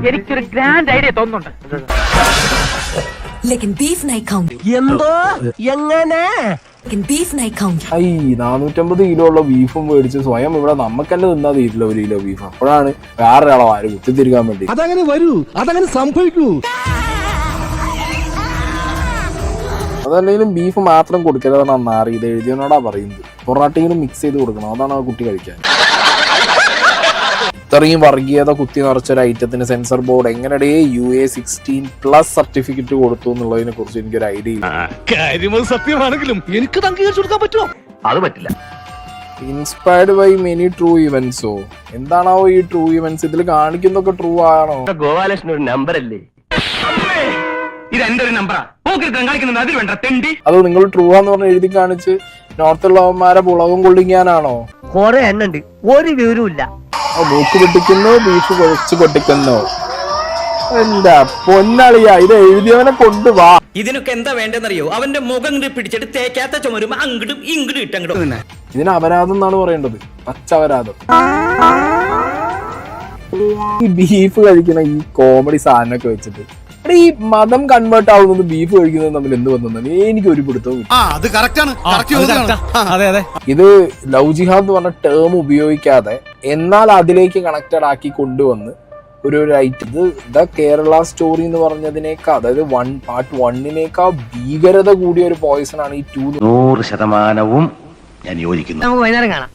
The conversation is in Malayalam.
എനിക്കൊരു ഗ്രാൻഡ് ഐഡിയ തോന്നുന്നുണ്ട്. എന്തോ എങ്ങനെ 450 കിലോ ഉള്ള ബീഫും മേടിച്ച് സ്വയം ഇവിടെ നമുക്ക് തന്നെ തിന്നാ തീരില്ല 1 കിലോ ബീഫ്. അപ്പോഴാണ് വേറൊരാളെ ആര് കുത്തിത്തിരിക്കാൻ വേണ്ടി. അതങ്ങനെ വരൂ, അതങ്ങനെ സംഭവിക്കൂ. അതല്ലെങ്കിലും ബീഫ് മാത്രം കൊടുക്കരുതാണ് നാറി. ഇത് എഴുതിയനോടാ പറയുന്നത്. പൊറാട്ടയിലും മിക്സ് ചെയ്ത് കൊടുക്കണം, അതാണ് ആ കുട്ടി കഴിക്കാൻ. ഇത്രയും വർഗീയത കുത്തി നിറച്ചൊരു ഐറ്റത്തിന് സെൻസർ ബോർഡ് എങ്ങനെ UA16+ സർട്ടിഫിക്കറ്റ് കൊടുത്തു എന്നുള്ളതിനെ കുറിച്ച് എനിക്കൊരു ഐഡിയ ഇല്ല. സത്യമാണെങ്കിലും എനിക്ക് അംഗീകരിച്ചു കൊടുക്കാൻ പറ്റുമോ? അത് പറ്റില്ല. ഇൻസ്പയർഡ് ബൈ മെനി ട്രൂ ഇവന്റ്സോ? എന്താണാവോ ഈ ട്രൂ ഇവന്റ്സ്? ഇതിൽ കാണിക്കുന്നതൊക്കെ ട്രൂ ആണോ? ഗോപാലകൃഷ്ണൻ ഒരു നമ്പർ അല്ലേ? ഇത് എന്റെ ഒരു നമ്പറാ. അത് നിങ്ങൾ ട്രൂ ആന്ന് പറഞ്ഞ് എഴുതി കാണിച്ച് നോർത്തുള്ളവന്മാരെ പുളകം കൊള്ളിക്കാനാണോ? കൊറേ എണ്ണുണ്ട്, ഒരു വിവരവും ഇല്ല. മൂക്ക് പൊട്ടിക്കുന്നു, ബീഫ് കുഴച്ച് പൊട്ടിക്കുന്നു. എന്താ പൊന്നളിയ, ഇത് എഴുതിയവനെ കൊണ്ടുവാ. ഇതിനൊക്കെ എന്താ വേണ്ടെന്നറിയോ? അവന്റെ മുഖം പിടിച്ചിട്ട് തേക്കാത്ത ചുമരും അങ്ങടും ഇങ്ങടും ഇട്ടങ്ങടും. ഇതിന് അപരാധം എന്നാണ് പറയേണ്ടത്, പച്ച അപരാധം. ഈ ബീഫ് കഴിക്കണ ഈ കോമഡി സാധനമൊക്കെ വെച്ചിട്ട് ഈ മതം കൺവേർട്ട് ആവുന്നത് ബീഫ് കഴിക്കുന്നത് തമ്മിൽ എന്ത് വന്നു എനിക്ക് ഒരു പിടുത്തവും. ഇത് ലവ് ജിഹാദ് എന്ന് പറഞ്ഞ ടേം ഉപയോഗിക്കാതെ എന്നാൽ അതിലേക്ക് കണക്റ്റഡ് ആക്കി കൊണ്ടുവന്ന് ഒരു ഐറ്റം. ഇത് ദ കേരള സ്റ്റോറി എന്ന് പറഞ്ഞതിനേക്കാൾ, അതായത് പാർട്ട് 1 ഭീകരത കൂടിയ ഒരു പോയിസൺ ആണ് ഈ 2. 100% ഞാൻ യോജിക്കുന്നു. നമുക്ക് വൈകുന്നേരം കാണാം.